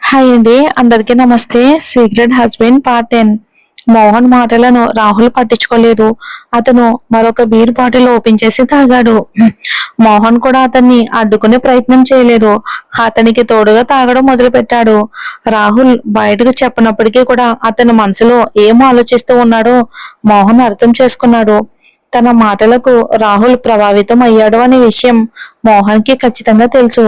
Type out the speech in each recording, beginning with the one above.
Hi అండి, అందరికీ నమస్తే. Secret husband part 10. మోహన్ మాటలను రాహుల్ పట్టించుకోలేదు. అతను మరొక బీర్ బాటిల్ ఓపెన్ చేసి తాగాడు. మోహన్ కూడా అతన్ని అడ్డుకునే ప్రయత్నం చేయలేదు. అతనికి తోడుగా తాగడం మొదలు పెట్టాడు. రాహుల్ బయటకు చెప్పనప్పటికీ కూడా అతని మనసులో ఏం ఆలోచిస్తూ ఉన్నాడో మోహన్ అర్థం చేసుకున్నాడు. తన మాటలకు రాహుల్ ప్రభావితం అయ్యాడు అనే విషయం మోహన్ కి ఖచ్చితంగా తెలుసు.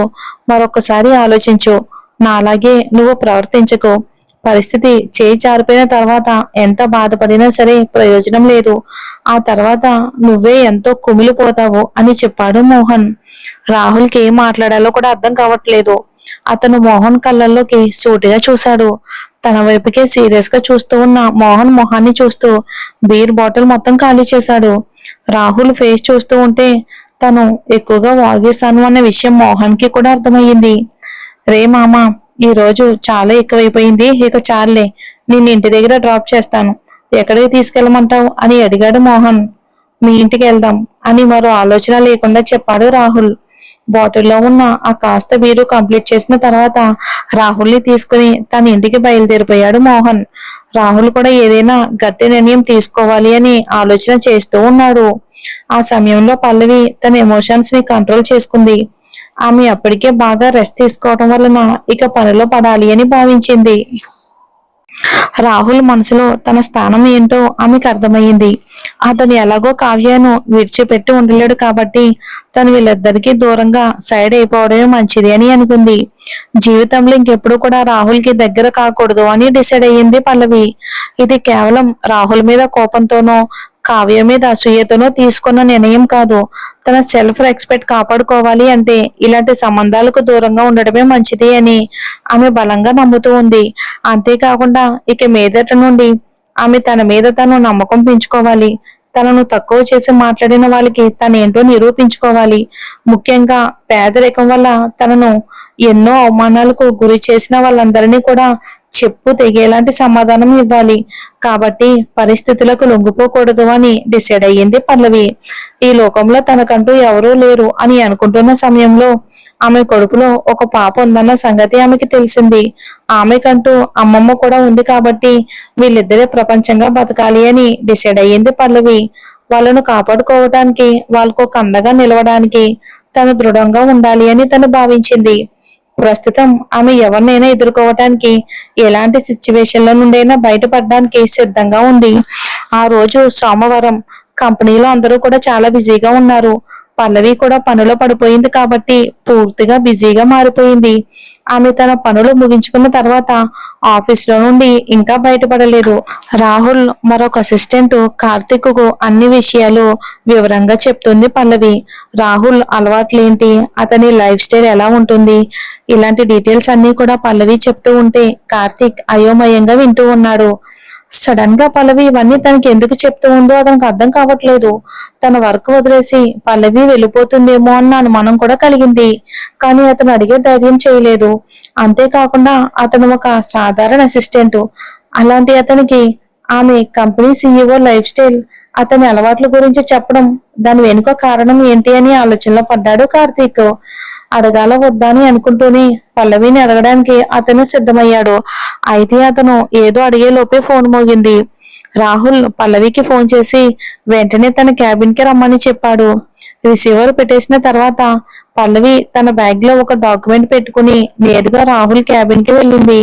మరొకసారి ఆలోచించు. నాలాగే నువ్వు ప్రవర్తించకు. పరిస్థితి చేయి జారిపోయిన తర్వాత ఎంత బాధపడినా సరే ప్రయోజనం లేదు. ఆ తర్వాత నువ్వే ఎంతో కుమిలిపోతావు అని చెప్పాడు మోహన్. రాహుల్కి ఏం మాట్లాడాలో కూడా అర్థం కావట్లేదు. అతను మోహన్ కళ్ళల్లోకి సూటిగా చూశాడు. తన వైపుకే సీరియస్ గా చూస్తూ ఉన్న మోహన్ మొహాన్ని చూస్తూ బీర్ బాటిల్ మొత్తం ఖాళీ చేశాడు. రాహుల్ ఫేస్ చూస్తూ ఉంటే తను ఎక్కువగా వాగేశాను అన్న విషయం మోహన్ కి కూడా అర్థమయ్యింది. రే మామా, ఈ రోజు చాలా ఎక్కువైపోయింది, ఇక చాలే, నిన్ను ఇంటి దగ్గర డ్రాప్ చేస్తాను. ఎక్కడికి తీసుకెళ్ళమంటావు అని అడిగాడు మోహన్. మీ ఇంటికి వెళ్దాం అని మరో ఆలోచన లేకుండా చెప్పాడు రాహుల్. బాటిల్లో ఉన్న ఆ కాస్త బీరు కంప్లీట్ చేసిన తర్వాత రాహుల్ని తీసుకుని తన ఇంటికి బయలుదేరిపోయాడు మోహన్. రాహుల్ కూడా ఏదైనా గట్టి నిర్ణయం తీసుకోవాలి అని ఆలోచన చేస్తూ ఉన్నాడు. ఆ సమయంలో పల్లవి తన ఎమోషన్స్ ని కంట్రోల్ చేసుకుంది. ఆమె అప్పటికే బాగా రెస్ట్ తీసుకోవటం వలన ఇక పనిలో పడాలి అని భావించింది. రాహుల్ మనసులో తన స్థానం ఏంటో ఆమెకు అర్థమయ్యింది. అతను ఎలాగో కావ్యను విడిచిపెట్టి ఉండలేడు కాబట్టి తను వీళ్ళిద్దరికీ దూరంగా సైడ్ అయిపోవడమే మంచిది అని అనుకుంది. జీవితంలో ఇంకెప్పుడు కూడా రాహుల్ కి దగ్గర కాకూడదు అని డిసైడ్ అయ్యింది పల్లవి. ఇది కేవలం రాహుల్ మీద కోపంతోనో కావ్య మీద అసూయతోనో తీసుకున్న నిర్ణయం కాదు. తన సెల్ఫ్ రెస్పెక్ట్ కాపాడుకోవాలి అంటే ఇలాంటి సంబంధాలకు దూరంగా ఉండడమే మంచిది అని ఆమె బలంగా నమ్ముతూ ఉంది. అంతేకాకుండా ఇక మీదట నుండి ఆమె తన మీద తను నమ్మకం పెంచుకోవాలి. తనను తక్కువ చేసి మాట్లాడిన వాళ్ళకి తనేంటో నిరూపించుకోవాలి. ముఖ్యంగా పేదరికం వల్ల తనను ఎన్నో అవమానాలకు గురి చేసిన వాళ్ళందరినీ కూడా చెప్పు తెగేలాంటి సమాధానం ఇవ్వాలి. కాబట్టి పరిస్థితులకు లొంగిపోకూడదు అని డిసైడ్ అయ్యింది పల్లవి. ఈ లోకంలో తనకంటూ ఎవరూ లేరు అని అనుకుంటున్న సమయంలో ఆమె కడుపులో ఒక పాప ఉందన్న సంగతి ఆమెకి తెలిసింది. ఆమెకంటూ అమ్మమ్మ కూడా ఉంది కాబట్టి వీళ్ళిద్దరే ప్రపంచంగా బతకాలి అని డిసైడ్ అయ్యింది పల్లవి. వాళ్ళను కాపాడుకోవడానికి, వాళ్ళకు ఒక అండగా నిలవడానికి తను దృఢంగా ఉండాలి అని తను భావించింది. ప్రస్తుతం ఆమె ఎవరినైనా ఎదుర్కోవటానికి, ఎలాంటి సిచ్యువేషన్ల నుండైనా బయటపడడానికి సిద్ధంగా ఉంది. ఆ రోజు సోమవారం. కంపెనీలో అందరూ కూడా చాలా బిజీగా ఉన్నారు. పల్లవి కూడా పనిలో పడిపోయింది కాబట్టి పూర్తిగా బిజీగా మారిపోయింది. ఆమె తన పనులు ముగించుకున్న తర్వాత ఆఫీస్ లో నుండి ఇంకా బయటపడలేదు. రాహుల్ మరొక అసిస్టెంట్ కార్తిక్ కు అన్ని విషయాలు వివరంగా చెప్తుంది పల్లవి. రాహుల్ అలవాట్లేంటి, అతని లైఫ్ స్టైల్ ఎలా ఉంటుంది, ఇలాంటి డీటెయిల్స్ అన్ని కూడా పల్లవి చెప్తూ ఉంటే కార్తిక్ అయోమయంగా వింటూ ఉన్నాడు. సడన్ గా పల్లవి ఇవన్నీ తనకి ఎందుకు చెప్తూ ఉందో అతనికి అర్థం కావట్లేదు. తన వర్క్ వదిలేసి పల్లవి వెళ్ళిపోతుందేమో అన్న అనుమానం కూడా కలిగింది. కానీ అతను అడిగే ధైర్యం చేయలేదు. అంతేకాకుండా అతను ఒక సాధారణ అసిస్టెంట్. అలాంటి అతనికి ఆమె కంపెనీ సీఈఓ లైఫ్ స్టైల్, అతని అలవాట్ల గురించి చెప్పడం, దాని వెనుక కారణం ఏంటి అని ఆలోచనలో పడ్డాడు కార్తీక్. అడగాల వద్దా అని అనుకుంటూనే పల్లవిని అడగడానికి అతను సిద్ధమయ్యాడు. అయితే అతను ఏదో అడిగే లోపే ఫోన్ మోగింది. రాహుల్ పల్లవికి ఫోన్ చేసి వెంటనే తన క్యాబిన్ కి రమ్మని చెప్పాడు. రిసీవర్ పెట్టేసిన తర్వాత పల్లవి తన బ్యాగ్ లో ఒక డాక్యుమెంట్ పెట్టుకుని నేరుగా రాహుల్ క్యాబిన్ కి వెళ్ళింది.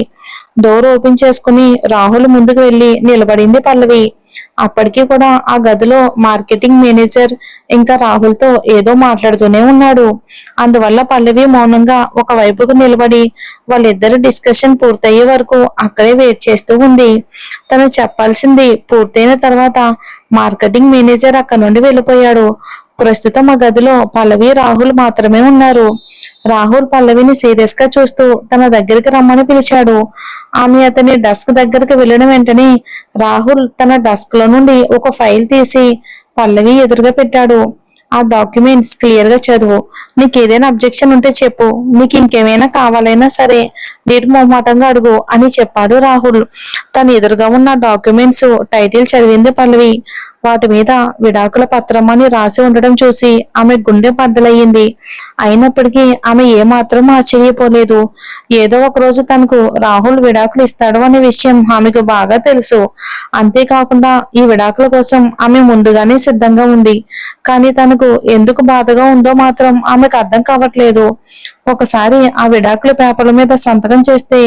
డోర్ ఓపెన్ చేసుకుని రాహుల్ ముందుకు వెళ్లి నిలబడింది పల్లవి. అప్పటికీ కూడా ఆ గదిలో మార్కెటింగ్ మేనేజర్ ఇంకా రాహుల్ తో ఏదో మాట్లాడుతూనే ఉన్నాడు. అందువల్ల పల్లవి మౌనంగా ఒక వైపుకు నిలబడి వాళ్ళిద్దరు డిస్కషన్ పూర్తయ్యే వరకు అక్కడే వెయిట్ చేస్తూ ఉంది. తను చెప్పాల్సింది పూర్తయిన తర్వాత మార్కెటింగ్ మేనేజర్ అక్కడ నుండి వెళ్ళిపోయాడు. ప్రస్తుతం ఆ గదిలో పల్లవి రాహుల్ మాత్రమే ఉన్నారు. రాహుల్ పల్లవిని సీరియస్ గా చూస్తూ తన దగ్గరికి రమ్మని పిలిచాడు. ఆమె అతని డెస్క్ దగ్గరికి వెళ్ళిన వెంటనే రాహుల్ తన డెస్క్ లో నుండి ఒక ఫైల్ తీసి పల్లవి ఎదురుగా పెట్టాడు. ఆ డాక్యుమెంట్స్ క్లియర్ గా చదువు. నీకు ఏదైనా అబ్జెక్షన్ ఉంటే చెప్పు, నీకు ఇంకేమైనా కావాలైనా సరే నిర్మోహమాటంగా అడుగు అని చెప్పాడు రాహుల్. తన ఎదురుగా ఉన్న డాక్యుమెంట్స్ టైటిల్ చదివింది పల్లవి. వాటి మీద విడాకుల పత్రం అని రాసి ఉండడం చూసి ఆమె గుండె బద్దలయ్యింది. అయినప్పటికీ ఆమె ఏమాత్రం ఆశ్చర్యపోలేదు. ఏదో ఒక రోజు తనకు రాహుల్ విడాకులు ఇస్తాడు అనే విషయం ఆమెకు బాగా తెలుసు. అంతేకాకుండా ఈ విడాకుల కోసం ఆమె ముందుగానే సిద్ధంగా ఉంది. కానీ తనకు ఎందుకు బాధగా ఉందో మాత్రం ఆమెకు అర్థం కావట్లేదు. ఒకసారి ఆ విడాకుల పేపర్ల మీద సంతకం చేస్తే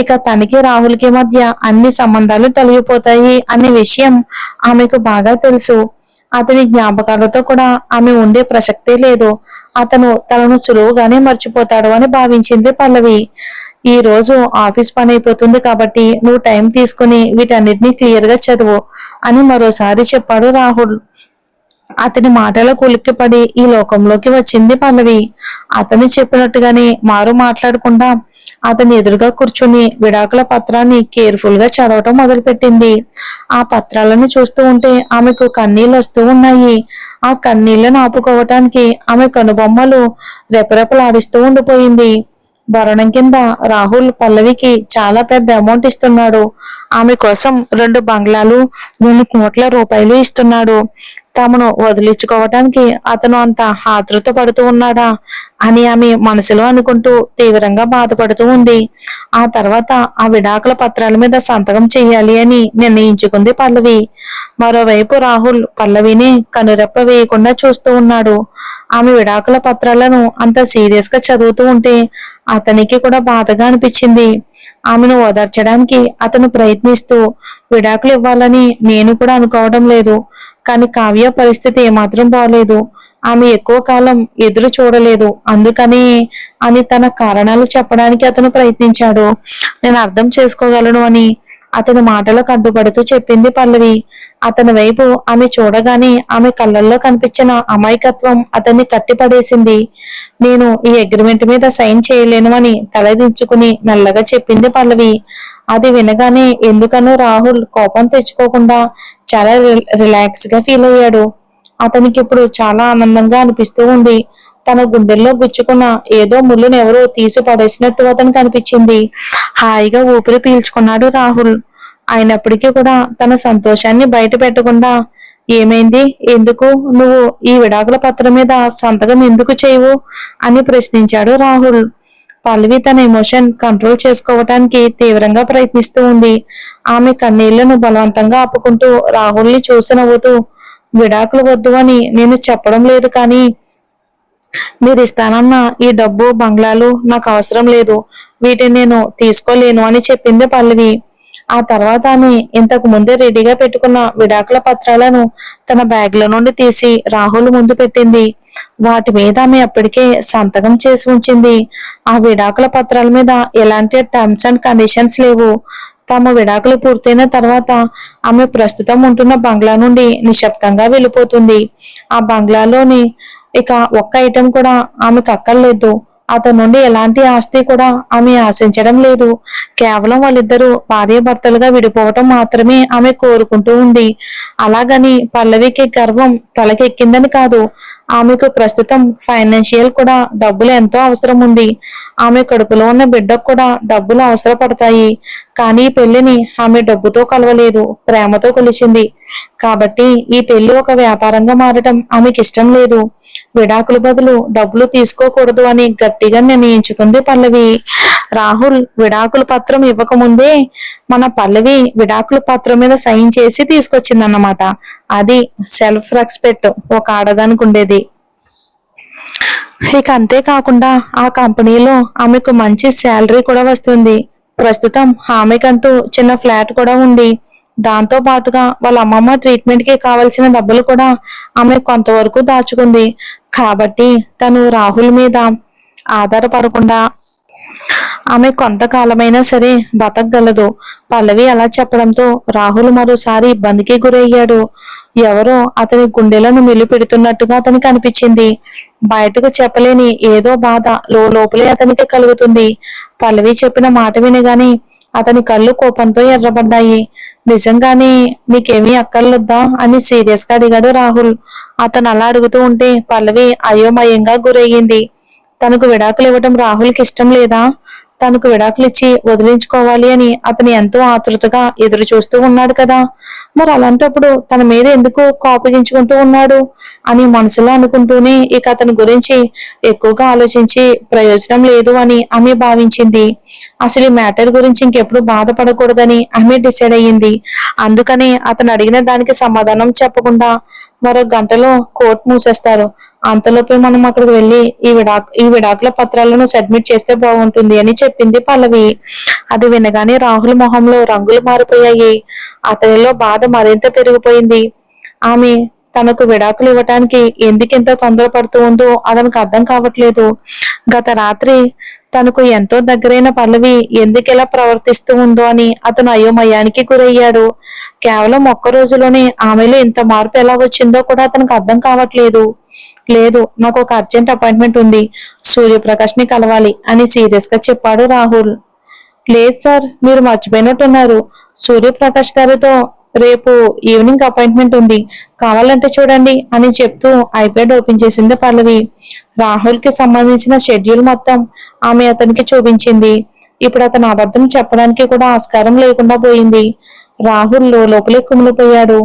ఇక తనకి రాహుల్కి మధ్య అన్ని సంబంధాలు తొలగిపోతాయి అనే విషయం ఆమెకు బాగా తెలుసు. అతని జ్ఞాపకాలతో కూడా ఆమె ఉండే ప్రసక్తే లేదు. అతను తనను సులువుగానే మర్చిపోతాడు అని భావించింది పల్లవి. ఈ రోజు ఆఫీస్ పని అయిపోతుంది కాబట్టి నువ్వు టైం తీసుకుని వీటన్నిటిని క్లియర్ గా చదువు అని మరోసారి చెప్పాడు రాహుల్. అతని మాటలకు ఉలిక్కిపడి ఈ లోకంలోకి వచ్చింది పల్లవి. అతను చెప్పినట్టుగానే మారు మాట్లాడకుండా అతని ఎదురుగా కూర్చుని విడాకుల పత్రాన్ని కేర్ఫుల్ గా చదవటం మొదలుపెట్టింది. ఆ పత్రాలను చూస్తూ ఉంటే ఆమెకు కన్నీళ్లు వస్తూ ఉన్నాయి. ఆ కన్నీళ్లను ఆపుకోవటానికి ఆమె కనుబొమ్మలు రెపరెపలాడిస్తూ ఉండిపోయింది. భరణం కింద రాహుల్ పల్లవికి చాలా పెద్ద అమౌంట్ ఇస్తున్నాడు. ఆమె కోసం 2 బంగ్లాలు, 2 కోట్ల రూపాయలు ఇస్తున్నాడు. తమను వదిలించుకోవటానికి అతను అంత ఆతృత పడుతూ ఉన్నాడా అని ఆమె మనసులో అనుకుంటూ తీవ్రంగా బాధపడుతూ ఉంది. ఆ తర్వాత ఆ విడాకుల పత్రాల మీద సంతకం చెయ్యాలి అని నిర్ణయించుకుంది పల్లవి. మరోవైపు రాహుల్ పల్లవిని కనురెప్ప వేయకుండా చూస్తూ ఉన్నాడు. ఆమె విడాకుల పత్రాలను అంత సీరియస్ గా చదువుతూ ఉంటే అతనికి కూడా బాధగా అనిపించింది. ఆమెను ఓదార్చడానికి అతను ప్రయత్నిస్తూ, విడాకులు ఇవ్వాలని నేను కూడా అనుకోవడం లేదు, కానీ కావ్య పరిస్థితి ఏమాత్రం బాగలేదు. ఆమె ఎక్కువ కాలం ఎదురు చూడలేదు, అందుకని అని తన కారణాలు చెప్పడానికి అతను ప్రయత్నించాడు. నేను అర్థం చేసుకోగలను అని అతని మాటలకు అడ్డుపడుతూ చెప్పింది పల్లవి. అతని వైపు ఆమె చూడగానే ఆమె కళ్ళల్లో కనిపించిన అమాయకత్వం అతన్ని కట్టిపడేసింది. నేను ఈ అగ్రిమెంట్ మీద సైన్ చేయలేను అని తలదించుకుని మెల్లగా చెప్పింది పల్లవి. అది వినగానే ఎందుకనో రాహుల్ కోపం తెచ్చుకోకుండా చాలా రిలాక్స్ గా ఫీల్ అయ్యాడు. అతనికి ఇప్పుడు చాలా ఆనందంగా అనిపిస్తూ ఉంది. తన గుండెల్లో గుచ్చుకున్న ఏదో ముళ్ళును ఎవరో తీసి పడేసినట్టు అతనికి అనిపించింది. హాయిగా ఊపిరి పీల్చుకున్నాడు రాహుల్. అయినప్పటికీ కూడా తన సంతోషాన్ని బయట పెట్టకుండా, ఏమైంది, ఎందుకు నువ్వు ఈ విడాకుల పత్రం మీద సంతకం ఎందుకు చేయవు అని ప్రశ్నించాడు రాహుల్. పల్లవి తన ఎమోషన్ కంట్రోల్ చేసుకోవటానికి తీవ్రంగా ప్రయత్నిస్తూ ఉంది. ఆమె కన్నీళ్లను బలవంతంగా ఆపుకుంటూ రాహుల్ని చూసి నవ్వుతూ, విడాకులు వద్దు అని నేను చెప్పడం లేదు, కానీ మీరు ఇస్తానన్న ఈ డబ్బు, బంగ్లాలు నాకు అవసరం లేదు, వీటిని నేను తీసుకోలేను అని చెప్పింది పల్లవి. ఆ తర్వాత ఆమె ఇంతకు ముందే రెడీగా పెట్టుకున్న విడాకుల పత్రాలను తన బ్యాగ్ లో నుండి తీసి రాహుల్ ముందు పెట్టింది. వాటి మీద ఆమె అప్పటికే సంతకం చేసి ఉంచింది. ఆ విడాకుల పత్రాల మీద ఎలాంటి టర్మ్స్ అండ్ కండిషన్స్ లేవు. తమ విడాకులు పూర్తయిన తర్వాత ఆమె ప్రస్తుతం ఉంటున్న బంగ్లా నుండి నిశ్శబ్దంగా వెళ్ళిపోతుంది. ఆ బంగ్లాలోని ఇక ఒక్క ఐటెం కూడా ఆమెకు అక్కర్లేదు. అతని నుండి ఎలాంటి ఆస్తి కూడా ఆమె ఆశించడం లేదు. కేవలం వాళ్ళిద్దరూ భార్యాభర్తలుగా విడిపోవటం మాత్రమే ఆమె కోరుకుంటూ ఉంది. అలాగని పల్లవికి గర్వం తలకెక్కిందని కాదు. ఆమెకు ప్రస్తుతం ఫైనాన్షియల్ కూడా డబ్బులు ఎంతో అవసరం ఉంది. ఆమె కడుపులో ఉన్న బిడ్డకు కూడా డబ్బులు అవసరపడతాయి. కానీ ఈ పెళ్లిని ఆమె డబ్బుతో కలవలేదు, ప్రేమతో కొలిచింది. కాబట్టి ఈ పెళ్లి ఒక వ్యాపారంగా మారటం ఆమెకి ఇష్టం లేదు. విడాకుల బదులు డబ్బులు తీసుకోకూడదు అని గట్టిగా నిర్ణయించుకుంది పల్లవి. రాహుల్ విడాకుల పత్రం ఇవ్వకముందే మన పల్లవి విడాకుల పత్రం మీద సైన్ చేసి తీసుకొచ్చిందన్నమాట. అది సెల్ఫ్ రెస్పెక్ట్ ఒక ఆడదానికి ఉండేది. ఇక అంతేకాకుండా ఆ కంపెనీలో ఆమెకు మంచి శాలరీ కూడా వస్తుంది. ప్రస్తుతం ఆమెకంటూ చిన్న ఫ్లాట్ కూడా ఉంది. దాంతో పాటుగా వాళ్ళ అమ్మమ్మ ట్రీట్మెంట్ కి కావలసిన డబ్బులు కూడా ఆమె కొంతవరకు దాచుకుంది. కాబట్టి తను రాహుల్ మీద ఆధారపడకుండా ఆమె కొంతకాలమైనా సరే బతకగలదు. పల్లవి అలా చెప్పడంతో రాహుల్ మరోసారి ఇబ్బందికి గురయ్యాడు. ఎవరో అతని గుండెలను మెలిపెడుతున్నట్టుగా అతనికి అనిపించింది. బయటకు చెప్పలేని ఏదో బాధ లోపలే అతనికి కలుగుతుంది. పల్లవి చెప్పిన మాట వినగానే అతని కళ్ళు కోపంతో ఎర్రబడ్డాయి. నిజంగానే నీకేమీ అక్కర్లొద్దా అని సీరియస్ గా అడిగాడు రాహుల్. అతను అలా అడుగుతూ ఉంటే పల్లవి అయోమయంగా గురయ్యింది. తనకు విడాకులు ఇవ్వటం రాహుల్కి ఇష్టం లేదా? తనకు విడాకులు ఇచ్చి వదిలించుకోవాలి అని అతను ఎంతో ఆతృతగా ఎదురు చూస్తూ ఉన్నాడు కదా. మరి అలాంటప్పుడు తన మీద ఎందుకు కోపగించుకుంటూ ఉన్నాడు అని మనసులో అనుకుంటూనే ఇక అతని గురించి ఎక్కువగా ఆలోచించి ప్రయోజనం లేదు అని ఆమె భావించింది. అసలు ఈ మ్యాటర్ గురించి ఇంకెప్పుడు బాధపడకూడదని ఆమె డిసైడ్ అయ్యింది. అందుకని అతను అడిగిన దానికి సమాధానం చెప్పకుండా మరో గంటలో కోర్టు మూసేస్తారు. అంతలోపే మనం అక్కడికి వెళ్ళి ఈ విడాకుల పత్రాలను సబ్మిట్ చేస్తే బాగుంటుంది అని చెప్పింది పల్లవి. అది వినగానే రాహుల్ మొహంలో రంగులు మారిపోయాయి. అతనిలో బాధ మరింత పెరిగిపోయింది. ఆమె తనకు విడాకులు ఇవ్వటానికి ఎందుకింత తొందరపడుతూ ఉందో అతనికి అర్థం కావట్లేదు. గత రాత్రి తనకు ఎంతో దగ్గరైన పల్లవి ఎందుకిలా ప్రవర్తిస్తూ ఉందో అని అతను అయోమయానికి గురయ్యాడు. కేవలం ఒక్క రోజులోనే ఆమెలో ఇంత మార్పు ఎలా వచ్చిందో కూడా అతనికి అర్థం కావట్లేదు. లేదు, నాకు ఒక అర్జెంట్ అపాయింట్మెంట్ ఉంది, సూర్యప్రకాష్ ని కలవాలి అని సీరియస్ గా చెప్పాడు రాహుల్. లేదు సార్, మీరు మర్చిపోయినట్టున్నారు. సూర్యప్రకాష్ గారితో రేపు ఈవినింగ్ అపాయింట్మెంట్ ఉంది, కావాలంటే చూడండి అని చెప్తూ ఐప్యాడ్ ఓపెన్ చేసింది పల్లవి. రాహుల్ కి సంబంధించిన షెడ్యూల్ మొత్తం ఆమె అతనికి చూపించింది. ఇప్పుడు అతను అబద్ధం చెప్పడానికి కూడా ఆస్కారం లేకుండా పోయింది. రాహుల్ లోపలే కుమిలిపోయాడు.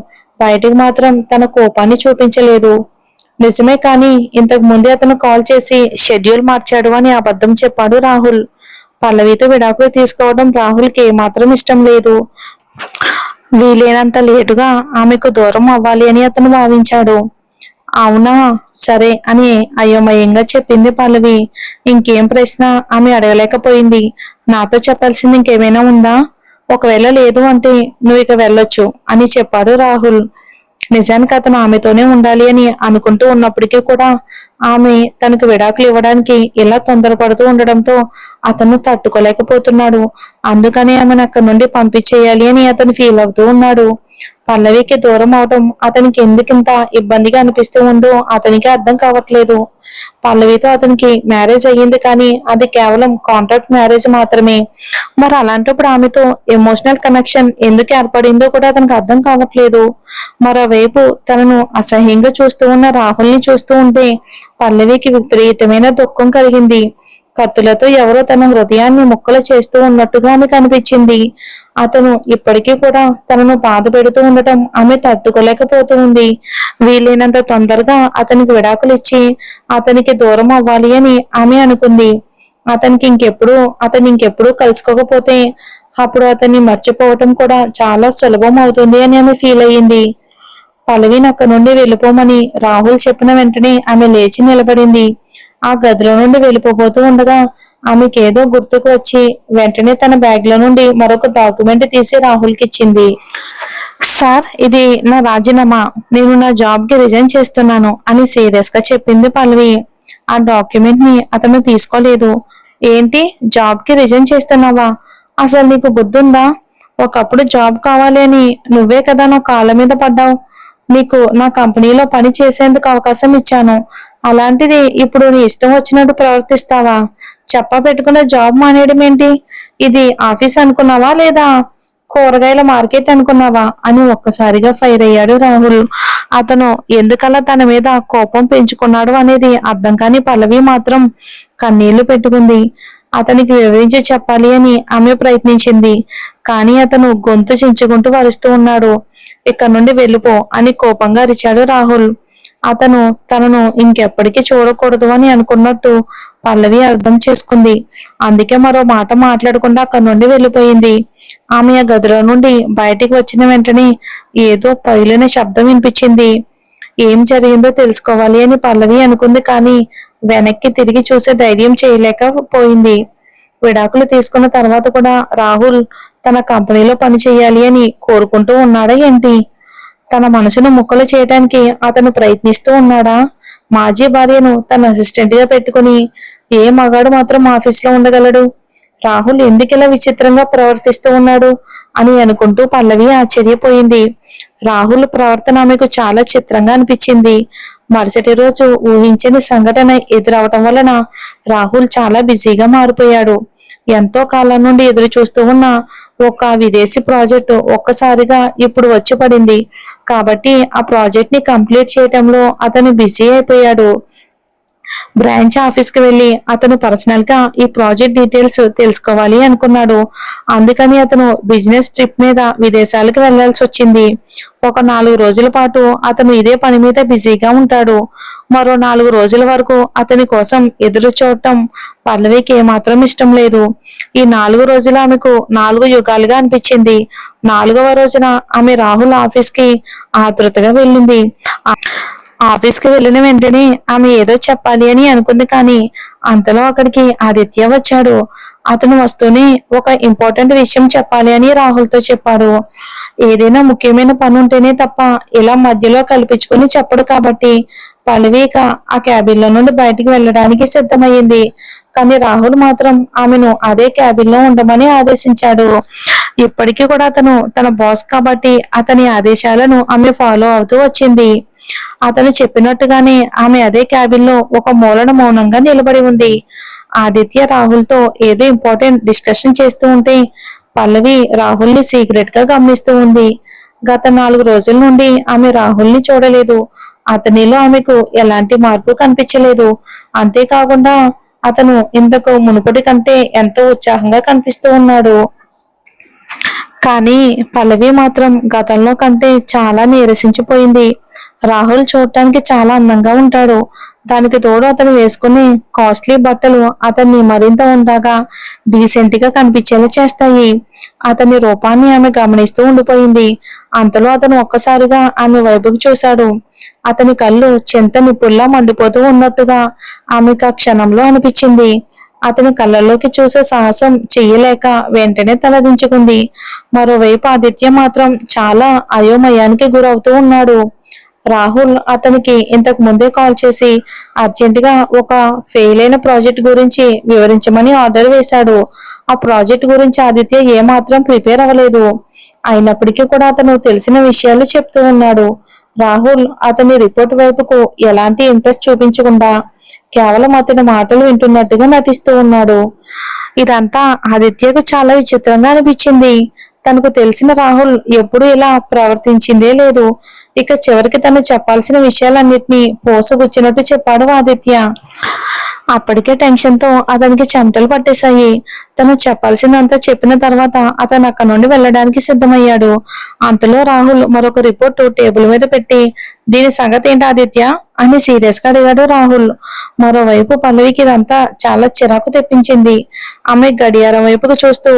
బయటికి మాత్రం తన కోపాన్ని చూపించలేదు. నిజమే, కానీ ఇంతకు ముందే అతను కాల్ చేసి షెడ్యూల్ మార్చాడు అని అబద్ధం చెప్పాడు రాహుల్. పల్లవితో విడాకులు తీసుకోవడం రాహుల్ కి ఏమాత్రం ఇష్టం లేదు. వీలైనంత లేటుగా ఆమెకు దూరం అవ్వాలి అని అతను భావించాడు. అవునా, సరే అని అయోమయంగా చెప్పింది పల్లవి. ఇంకేం ప్రశ్న ఆమె అడగలేకపోయింది. నాతో చెప్పాల్సింది ఇంకేమైనా ఉందా? ఒకవేళ లేదు అంటే నువ్వు ఇక వెళ్ళొచ్చు అని చెప్పాడు రాహుల్. నిజానికి అతను ఆమెతోనే ఉండాలి అని అనుకుంటూ ఉన్నప్పటికీ కూడా ఆమె తనకు విడాకులు ఇవ్వడానికి ఇలా తొందరపడుతూ ఉండడంతో అతను తట్టుకోలేకపోతున్నాడు. అందుకని ఆమెను అక్కడి నుండి పంపించేయాలి అని అతను ఫీల్ అవుతూ ఉన్నాడు. పల్లవికి దూరం అవటం అతనికి ఎందుకింత ఇబ్బందిగా అనిపిస్తూ ఉందో అతనికి అర్థం కావట్లేదు. పల్లవితో అతనికి మ్యారేజ్ అయ్యింది, కానీ అది కేవలం కాంట్రాక్ట్ మ్యారేజ్ మాత్రమే. మరి అలాంటప్పుడు ఆమెతో ఎమోషనల్ కనెక్షన్ ఎందుకు ఏర్పడిందో కూడా అతనికి అర్థం కావట్లేదు. మరోవైపు తనను అసహ్యంగా చూస్తూ ఉన్న రాహుల్ని చూస్తూ ఉంటే పల్లవికి విపరీతమైన దుఃఖం కలిగింది. కత్తులతో ఎవరో తన హృదయాన్ని ముక్కలు చేస్తూ ఉన్నట్టుగా ఆమెకు అనిపించింది. అతను ఇప్పటికీ కూడా తనను బాధ పెడుతూ ఉండటం ఆమె తట్టుకోలేకపోతూ ఉంది. వీలైనంత తొందరగా అతనికి విడాకులు ఇచ్చి అతనికి దూరం అవ్వాలి అని ఆమె అనుకుంది. అతను ఇంకెప్పుడు కలుసుకోకపోతే అప్పుడు అతన్ని మర్చిపోవటం కూడా చాలా సులభం అవుతుంది అని ఆమె ఫీల్ అయ్యింది. పల్లవిని అక్కడి నుండి వెళ్ళిపోమని రాహుల్ చెప్పిన వెంటనే ఆమె లేచి నిలబడింది. ఆ గదిలో నుండి వెళ్ళిపోతూ ఉండగా ఆమెకేదో గుర్తుకు వచ్చి వెంటనే తన బ్యాగ్ లో నుండి మరొక డాక్యుమెంట్ తీసి రాహుల్కి ఇచ్చింది. సార్, ఇది నా రాజీనామా, నేను నా జాబ్ కి రిజైన్ చేస్తున్నాను అని సీరియస్ గా చెప్పింది పల్లవి. ఆ డాక్యుమెంట్ ని అతను తీసుకోలేదు. ఏంటి, జాబ్ కి రిజైన్ చేస్తున్నావా? అసలు నీకు బుద్ధుందా? ఒకప్పుడు జాబ్ కావాలి అని నువ్వే కదా నా కాళ్ళ మీద పడ్డావు. నీకు నా కంపెనీలో పని చేసేందుకు అవకాశం ఇచ్చాను, అలాంటిది ఇప్పుడు నీ ఇష్టం వచ్చినట్టు ప్రవర్తిస్తావా? చెప్పా పెట్టుకున్న జాబ్ మానేయడం ఏంటి? ఇది ఆఫీస్ అనుకున్నావా లేదా కూరగాయల మార్కెట్ అనుకున్నావా అని ఒక్కసారిగా ఫైర్ అయ్యాడు రాహుల్. అతను ఎందుకలా తన మీద కోపం పెంచుకున్నాడు అనేది అర్థం కాని పల్లవి మాత్రం కన్నీళ్లు పెట్టుకుంది. అతనికి వివరించి చెప్పాలి అని ఆమె ప్రయత్నించింది, కానీ అతను గొంతు చించుకుంటూ వరుస్తూ ఉన్నాడు. ఇక్కడ నుండి వెళ్ళిపో అని కోపంగా అరిచాడు రాహుల్. అతను తనను ఇంకెప్పటికీ చూడకూడదు అని అనుకున్నట్టు పల్లవి అర్థం చేసుకుంది. అందుకే మరో మాట మాట్లాడకుండా అక్కడి నుండి వెళ్ళిపోయింది. ఆమె ఆ గదిలో నుండి బయటికి వచ్చిన వెంటనే ఏదో పగిలిన శబ్దం వినిపించింది. ఏం జరిగిందో తెలుసుకోవాలి అని పల్లవి అనుకుంది, కానీ వెనక్కి తిరిగి చూసే ధైర్యం చేయలేకపోయింది. విడాకులు తీసుకున్న తర్వాత కూడా రాహుల్ తన కంపెనీలో పని చేయాలి అని కోరుకుంటూ ఉన్నాడా ఏంటి? తన మనసును ముక్కలు చేయడానికి అతను ప్రయత్నిస్తూ ఉన్నాడా? మాజీ భార్యను తన అసిస్టెంట్ గా పెట్టుకుని ఏ మగాడు మాత్రం ఆఫీస్ లో ఉండగలడు? రాహుల్ ఎందుకిలా విచిత్రంగా ప్రవర్తిస్తూ ఉన్నాడు అని అనుకుంటూ పల్లవి ఆశ్చర్యపోయింది. రాహుల్ ప్రవర్తన ఆమెకు చాలా చిత్రంగా అనిపించింది. మరుసటి రోజు ఊహించని సంఘటన ఎదురవటం వలన రాహుల్ చాలా బిజీగా మారిపోయాడు. ఎంతో కాలం నుండి ఎదురు చూస్తూ ఉన్న ఒక విదేశీ ప్రాజెక్టు ఒక్కసారిగా ఇప్పుడు వచ్చి పడింది. కాబట్టి ఆ ప్రాజెక్ట్ ని కంప్లీట్ చేయటంలో అతను బిజీ అయిపోయాడు. బ్రాంచ్ ఆఫీస్ కి వెళ్లి అతను పర్సనల్ గా ఈ ప్రాజెక్ట్ డీటెయిల్స్ తెలుసుకోవాలి అనుకున్నాడు. అందుకని అతను బిజినెస్ ట్రిప్ మీద విదేశాలకు వెళ్లాల్సి వచ్చింది. ఒక 4 రోజుల పాటు అతను ఇదే పని మీద బిజీగా ఉంటాడు. మరో 4 రోజుల వరకు అతని కోసం ఎదురు చూడటం పల్లవికి ఏమాత్రం ఇష్టం లేదు. ఈ 4 రోజులు ఆమెకు 4 యుగాలుగా అనిపించింది. 4వ రోజున ఆమె రాహుల్ ఆఫీస్ కి ఆతృతగా వెళ్ళింది. ఆఫీస్ కి వెళ్ళిన వెంటనే ఆమె ఏదో చెప్పాలి అని అనుకుంది, కానీ అంతలో అక్కడికి ఆదిత్య వచ్చాడు. అతను వస్తూనే ఒక ఇంపార్టెంట్ విషయం చెప్పాలి అని రాహుల్ తో చెప్పాడు. ఏదైనా ముఖ్యమైన పని ఉంటేనే తప్ప ఇలా మధ్యలో కల్పించుకుని చెప్పడు. కాబట్టి పల్లవి ఇక ఆ క్యాబిన్ లో నుండి బయటికి వెళ్ళడానికి సిద్ధమయ్యింది. కానీ రాహుల్ మాత్రం ఆమెను అదే క్యాబిన్ లో ఉండమని ఆదేశించాడు. ఇప్పటికీ కూడా అతను తన బాస్ కాబట్టి అతని ఆదేశాలను ఆమె ఫాలో అవుతూ వచ్చింది. అతను చెప్పినట్టుగానే ఆమె అదే క్యాబిన్ లో ఒక మూలన మౌనంగా నిలబడి ఉంది. ఆదిత్య రాహుల్ తో ఏదో ఇంపార్టెంట్ డిస్కషన్ చేస్తూ ఉంటే పల్లవి రాహుల్ ని సీక్రెట్ గా గమనిస్తూ ఉంది. గత 4 రోజుల నుండి ఆమె రాహుల్ ని చూడలేదు. అతనిలో ఆమెకు ఎలాంటి మార్పు కనిపించలేదు. అంతేకాకుండా అతను ఇంతకు మునుపటి కంటే ఎంతో ఉత్సాహంగా కనిపిస్తూ ఉన్నాడు. కానీ పల్లవి మాత్రం గతంలో కంటే చాలా నీరసించిపోయింది. రాహుల్ చూడటానికి చాలా అందంగా ఉంటాడు. దానికి తోడు అతను వేసుకునే కాస్ట్లీ బట్టలు అతన్ని మరింత ఉందాగా డీసెంట్ గా కనిపించేలా చేస్తాయి. అతని రూపాన్ని ఆమె గమనిస్తూ ఉండిపోయింది. అంతలో అతను ఒక్కసారిగా ఆమె వైపుకు చూశాడు. అతని కళ్ళు చింత నిప్పుల్లా మండిపోతూ ఉన్నట్టుగా ఆమెకు ఆ క్షణంలో అనిపించింది. అతని కళ్ళల్లోకి చూసే సాహసం చెయ్యలేక వెంటనే తలదించుకుంది. మరోవైపు ఆదిత్య మాత్రం చాలా అయోమయానికి గురవుతూ ఉన్నాడు. రాహుల్ అతనికి ఇంతకు ముందే కాల్ చేసి అర్జెంటుగా ఒక ఫెయిల్ అయిన ప్రాజెక్ట్ గురించి వివరించమని ఆర్డర్ వేశాడు. ఆ ప్రాజెక్ట్ గురించి ఆదిత్య ఏమాత్రం ప్రిపేర్ అవ్వలేదు. అయినప్పటికీ కూడా అతను తెలిసిన విషయాలు చెప్తూ ఉన్నాడు. రాహుల్ అతని రిపోర్ట్ వైపుకు ఎలాంటి ఇంట్రెస్ట్ చూపించకుండా కేవలం అతని మాటలు వింటున్నట్టుగా నటిస్తూ ఉన్నాడు. ఇదంతా ఆదిత్యకు చాలా విచిత్రంగా అనిపించింది. తనకు తెలిసిన రాహుల్ ఎప్పుడూ ఇలా ప్రవర్తించిందే లేదు. ఇక చివరికి తను చెప్పాల్సిన విషయాలన్నిటినీ పోసగుచ్చినట్టు చెప్పాడు ఆదిత్య. అప్పటికే టెన్షన్ తో అతనికి చెమటలు పట్టేశాయి. తను చెప్పాల్సిందంతా చెప్పిన తర్వాత అతను అక్కడి నుండి వెళ్ళడానికి సిద్ధమయ్యాడు. అంతలో రాహుల్ మరొక రిపోర్టు టేబుల్ మీద పెట్టి, దీని సంగతి ఏంటి ఆదిత్య అని సీరియస్ గా అడిగాడు రాహుల్. మరోవైపు పల్లవికి ఇదంతా చాలా చిరాకు తెప్పించింది. ఆమె గడియారం వైపుకు చూస్తూ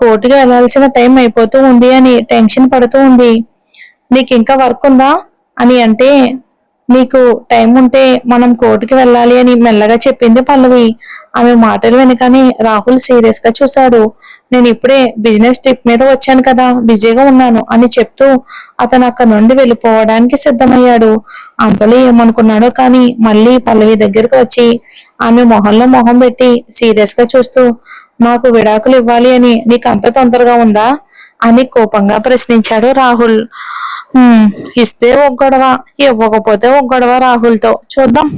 కోర్టుకి వెళ్లాల్సిన టైం అయిపోతూ ఉంది అని టెన్షన్ పడుతూ ఉంది. నీకు ఇంకా వర్క్ ఉందా అని అంటే, నీకు టైం ఉంటే మనం కోర్టుకి వెళ్ళాలి అని మెల్లగా చెప్పింది పల్లవి. ఆమె మాటలు వెనుకని రాహుల్ సీరియస్ గా చూశాడు. నేను ఇప్పుడే బిజినెస్ ట్రిప్ మీద వచ్చాను కదా, బిజీగా ఉన్నాను అని చెప్తూ అతను అక్కడ నుండి వెళ్ళిపోవడానికి సిద్ధమయ్యాడు. అంతలో ఏమనుకున్నాడో కానీ మళ్ళీ పల్లవి దగ్గరికి వచ్చి ఆమె మొహంలో మొహం పెట్టి సీరియస్ గా చూస్తూ, నాకు విడాకులు ఇవ్వాలి అని నీకు అంత తొందరగా ఉందా అని కోపంగా ప్రశ్నించాడు రాహుల్. ఇస్తే ఒక గొడవ, ఇవ్వకపోతే ఒక గొడవ రాహుల్తో, చూద్దాం.